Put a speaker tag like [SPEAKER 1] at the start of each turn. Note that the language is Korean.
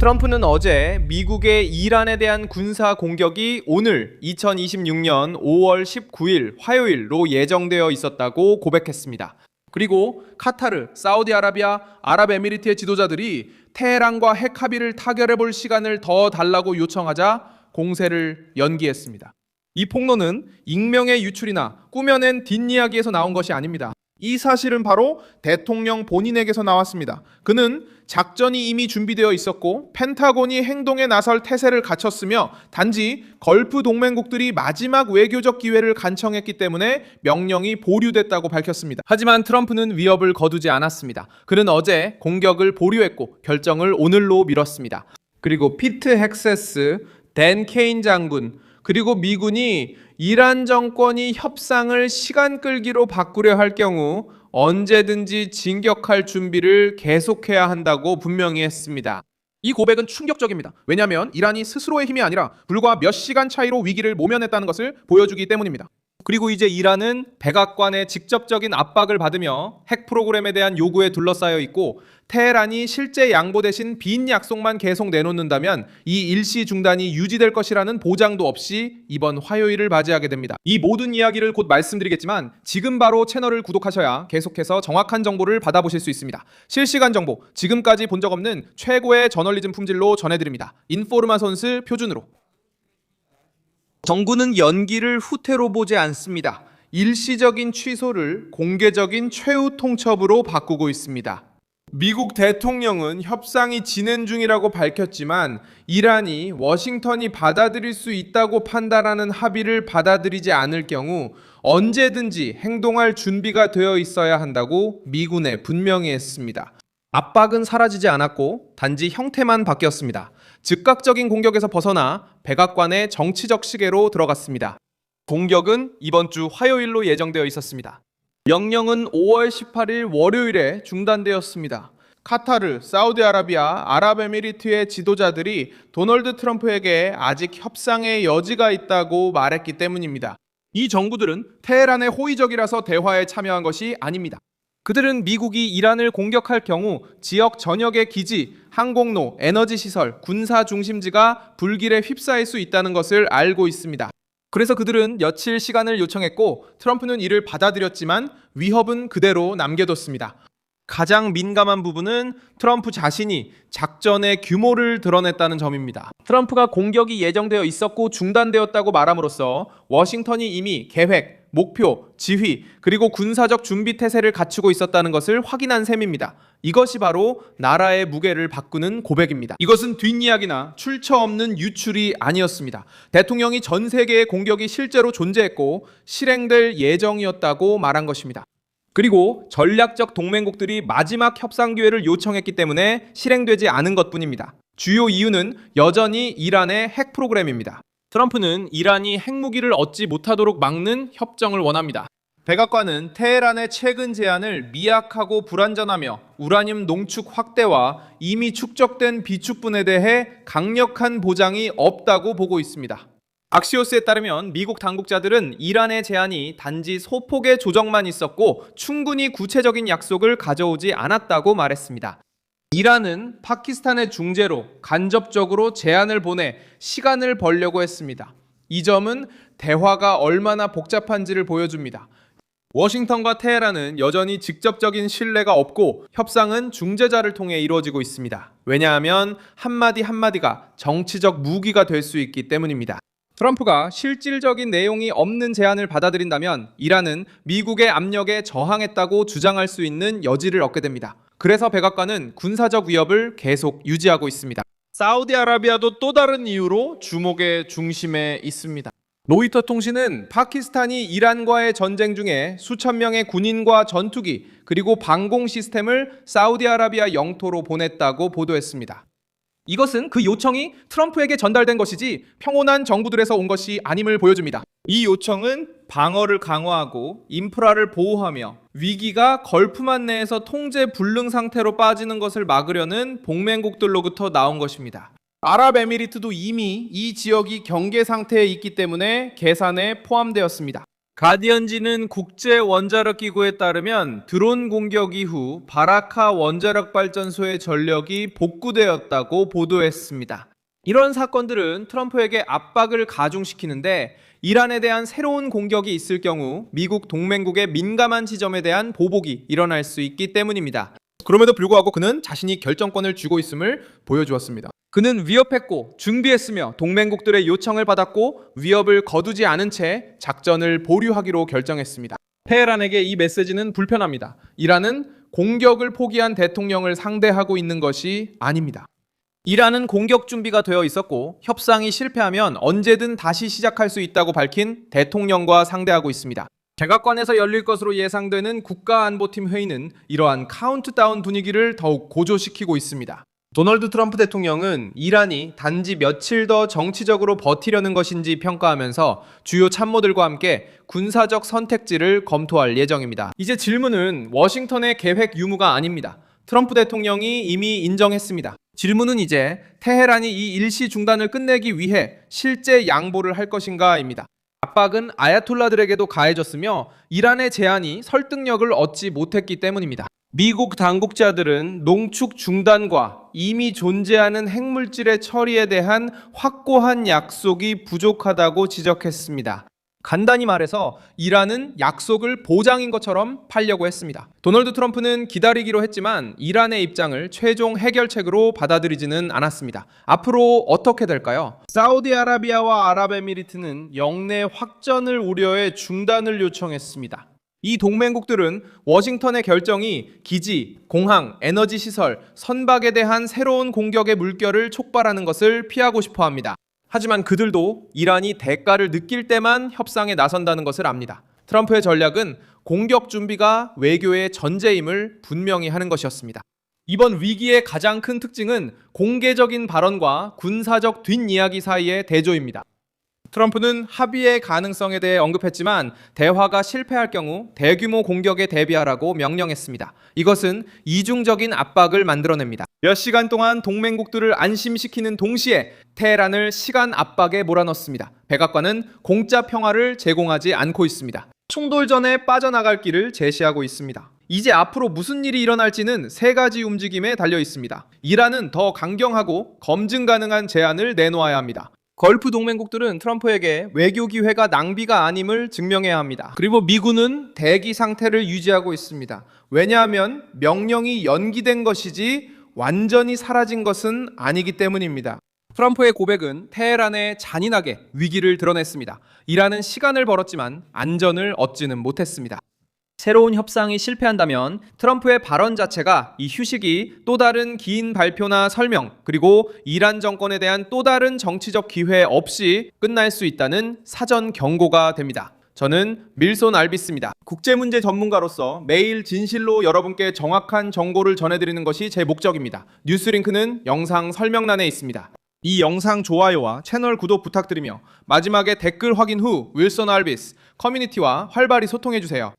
[SPEAKER 1] 트럼프는 어제 미국의 이란에 대한 군사 공격이 오늘 2026년 5월 19일 화요일로 예정되어 있었다고 고백했습니다. 그리고 카타르, 사우디아라비아, 아랍에미리트의 지도자들이 테헤란과 핵 합의를 타결해 볼 시간을 더 달라고 요청하자 공세를 연기했습니다. 이 폭로는 익명의 유출이나 꾸며낸 뒷이야기에서 나온 것이 아닙니다. 이 사실은 바로 대통령 본인에게서 나왔습니다. 그는 작전이 이미 준비되어 있었고 펜타곤이 행동에 나설 태세를 갖췄으며 단지 걸프 동맹국들이 마지막 외교적 기회를 간청했기 때문에 명령이 보류됐다고 밝혔습니다. 하지만 트럼프는 위협을 거두지 않았습니다. 그는 어제 공격을 보류했고 결정을 오늘로 미뤘습니다. 그리고 피트 헥세스, 댄 케인 장군, 그리고 미군이 이란 정권이 협상을 시간 끌기로 바꾸려 할 경우 언제든지 진격할 준비를 계속해야 한다고 분명히 했습니다. 이 고백은 충격적입니다. 왜냐하면 이란이 스스로의 힘이 아니라 불과 몇 시간 차이로 위기를 모면했다는 것을 보여주기 때문입니다. 그리고 이제 이란은 백악관의 직접적인 압박을 받으며 핵 프로그램에 대한 요구에 둘러싸여 있고 테헤란이 실제 양보 대신 빈 약속만 계속 내놓는다면 이 일시 중단이 유지될 것이라는 보장도 없이 이번 화요일을 맞이하게 됩니다. 이 모든 이야기를 곧 말씀드리겠지만 지금 바로 채널을 구독하셔야 계속해서 정확한 정보를 받아보실 수 있습니다. 실시간 정보, 지금까지 본 적 없는 최고의 저널리즘 품질로 전해드립니다. 인포르마 손스 표준으로. 정부는 연기를 후퇴로 보지 않습니다. 일시적인 취소를 공개적인 최후 통첩으로 바꾸고 있습니다. 미국 대통령은 협상이 진행 중이라고 밝혔지만 이란이 워싱턴이 받아들일 수 있다고 판단하는 합의를 받아들이지 않을 경우 언제든지 행동할 준비가 되어 있어야 한다고 미군에 분명히 했습니다. 압박은 사라지지 않았고 단지 형태만 바뀌었습니다. 즉각적인 공격에서 벗어나 백악관의 정치적 시계로 들어갔습니다. 공격은 이번 주 화요일로 예정되어 있었습니다. 명령은 5월 18일 월요일에 중단되었습니다. 카타르, 사우디아라비아, 아랍에미리트의 지도자들이 도널드 트럼프에게 아직 협상의 여지가 있다고 말했기 때문입니다. 이 정부들은 테헤란의 호의적이라서 대화에 참여한 것이 아닙니다. 그들은 미국이 이란을 공격할 경우 지역 전역의 기지, 항공로, 에너지 시설, 군사 중심지가 불길에 휩싸일 수 있다는 것을 알고 있습니다. 그래서 그들은 며칠 시간을 요청했고 트럼프는 이를 받아들였지만 위협은 그대로 남겨뒀습니다. 가장 민감한 부분은 트럼프 자신이 작전의 규모를 드러냈다는 점입니다. 트럼프가 공격이 예정되어 있었고 중단되었다고 말함으로써 워싱턴이 이미 계획, 목표, 지휘, 그리고 군사적 준비 태세를 갖추고 있었다는 것을 확인한 셈입니다. 이것이 바로 나라의 무게를 바꾸는 고백입니다. 이것은 뒷이야기나 출처 없는 유출이 아니었습니다. 대통령이 전 세계의 공격이 실제로 존재했고 실행될 예정이었다고 말한 것입니다. 그리고 전략적 동맹국들이 마지막 협상 기회를 요청했기 때문에 실행되지 않은 것뿐입니다. 주요 이유는 여전히 이란의 핵 프로그램입니다. 트럼프는 이란이 핵무기를 얻지 못하도록 막는 협정을 원합니다. 백악관은 테헤란의 최근 제안을 미약하고 불완전하며 우라늄 농축 확대와 이미 축적된 비축분에 대해 강력한 보장이 없다고 보고 있습니다. 악시오스에 따르면 미국 당국자들은 이란의 제안이 단지 소폭의 조정만 있었고 충분히 구체적인 약속을 가져오지 않았다고 말했습니다. 이란은 파키스탄의 중재로 간접적으로 제안을 보내 시간을 벌려고 했습니다. 이 점은 대화가 얼마나 복잡한지를 보여줍니다. 워싱턴과 테헤란은 여전히 직접적인 신뢰가 없고 협상은 중재자를 통해 이루어지고 있습니다. 왜냐하면 한마디 한마디가 정치적 무기가 될 수 있기 때문입니다. 트럼프가 실질적인 내용이 없는 제안을 받아들인다면 이란은 미국의 압력에 저항했다고 주장할 수 있는 여지를 얻게 됩니다. 그래서 백악관은 군사적 위협을 계속 유지하고 있습니다. 사우디아라비아도 또 다른 이유로 주목의 중심에 있습니다. 로이터 통신은 파키스탄이 이란과의 전쟁 중에 수천 명의 군인과 전투기 그리고 방공 시스템을 사우디아라비아 영토로 보냈다고 보도했습니다. 이것은 그 요청이 트럼프에게 전달된 것이지 평온한 정부들에서 온 것이 아님을 보여줍니다. 이 요청은 방어를 강화하고 인프라를 보호하며 위기가 걸프만 내에서 통제 불능 상태로 빠지는 것을 막으려는 동맹국들로부터 나온 것입니다. 아랍에미리트도 이미 이 지역이 경계 상태에 있기 때문에 계산에 포함되었습니다. 가디언지는 국제 원자력 기구에 따르면 드론 공격 이후 바라카 원자력 발전소의 전력이 복구되었다고 보도했습니다. 이런 사건들은 트럼프에게 압박을 가중시키는데 이란에 대한 새로운 공격이 있을 경우 미국 동맹국의 민감한 지점에 대한 보복이 일어날 수 있기 때문입니다. 그럼에도 불구하고 그는 자신이 결정권을 쥐고 있음을 보여주었습니다. 그는 위협했고 준비했으며 동맹국들의 요청을 받았고 위협을 거두지 않은 채 작전을 보류하기로 결정했습니다. 테헤란에게 이 메시지는 불편합니다. 이란은 공격을 포기한 대통령을 상대하고 있는 것이 아닙니다. 이란은 공격 준비가 되어 있었고 협상이 실패하면 언제든 다시 시작할 수 있다고 밝힌 대통령과 상대하고 있습니다. 백악관에서 열릴 것으로 예상되는 국가안보팀 회의는 이러한 카운트다운 분위기를 더욱 고조시키고 있습니다. 도널드 트럼프 대통령은 이란이 단지 며칠 더 정치적으로 버티려는 것인지 평가하면서 주요 참모들과 함께 군사적 선택지를 검토할 예정입니다. 이제 질문은 워싱턴의 계획 유무가 아닙니다. 트럼프 대통령이 이미 인정했습니다. 질문은 이제 테헤란이 이 일시 중단을 끝내기 위해 실제 양보를 할 것인가입니다. 압박은 아야톨라들에게도 가해졌으며 이란의 제안이 설득력을 얻지 못했기 때문입니다. 미국 당국자들은 농축 중단과 이미 존재하는 핵물질의 처리에 대한 확고한 약속이 부족하다고 지적했습니다. 간단히 말해서 이란은 약속을 보장인 것처럼 팔려고 했습니다. 도널드 트럼프는 기다리기로 했지만 이란의 입장을 최종 해결책으로 받아들이지는 않았습니다. 앞으로 어떻게 될까요? 사우디아라비아와 아랍에미리트는 영내 확전을 우려해 중단을 요청했습니다. 이 동맹국들은 워싱턴의 결정이 기지, 공항, 에너지 시설, 선박에 대한 새로운 공격의 물결을 촉발하는 것을 피하고 싶어 합니다. 하지만 그들도 이란이 대가를 느낄 때만 협상에 나선다는 것을 압니다. 트럼프의 전략은 공격 준비가 외교의 전제임을 분명히 하는 것이었습니다. 이번 위기의 가장 큰 특징은 공개적인 발언과 군사적 뒷이야기 사이의 대조입니다. 트럼프는 합의의 가능성에 대해 언급했지만 대화가 실패할 경우 대규모 공격에 대비하라고 명령했습니다. 이것은 이중적인 압박을 만들어냅니다. 몇 시간 동안 동맹국들을 안심시키는 동시에 테헤란을 시간 압박에 몰아넣습니다. 백악관은 공짜 평화를 제공하지 않고 있습니다. 충돌 전에 빠져나갈 길을 제시하고 있습니다. 이제 앞으로 무슨 일이 일어날지는 세 가지 움직임에 달려 있습니다. 이란은 더 강경하고 검증 가능한 제안을 내놓아야 합니다. 걸프 동맹국들은 트럼프에게 외교 기회가 낭비가 아님을 증명해야 합니다. 그리고 미군은 대기 상태를 유지하고 있습니다. 왜냐하면 명령이 연기된 것이지 완전히 사라진 것은 아니기 때문입니다. 트럼프의 고백은 테헤란에 잔인하게 위기를 드러냈습니다. 이란은 시간을 벌었지만 안전을 얻지는 못했습니다. 새로운 협상이 실패한다면 트럼프의 발언 자체가 이 휴식이 또 다른 긴 발표나 설명 그리고 이란 정권에 대한 또 다른 정치적 기회 없이 끝날 수 있다는 사전 경고가 됩니다. 저는 밀손 알비스입니다. 국제문제 전문가로서 매일 진실로 여러분께 정확한 정보를 전해드리는 것이 제 목적입니다. 뉴스링크는 영상 설명란에 있습니다. 이 영상 좋아요와 채널 구독 부탁드리며 마지막에 댓글 확인 후 윌손 알비스 커뮤니티와 활발히 소통해주세요.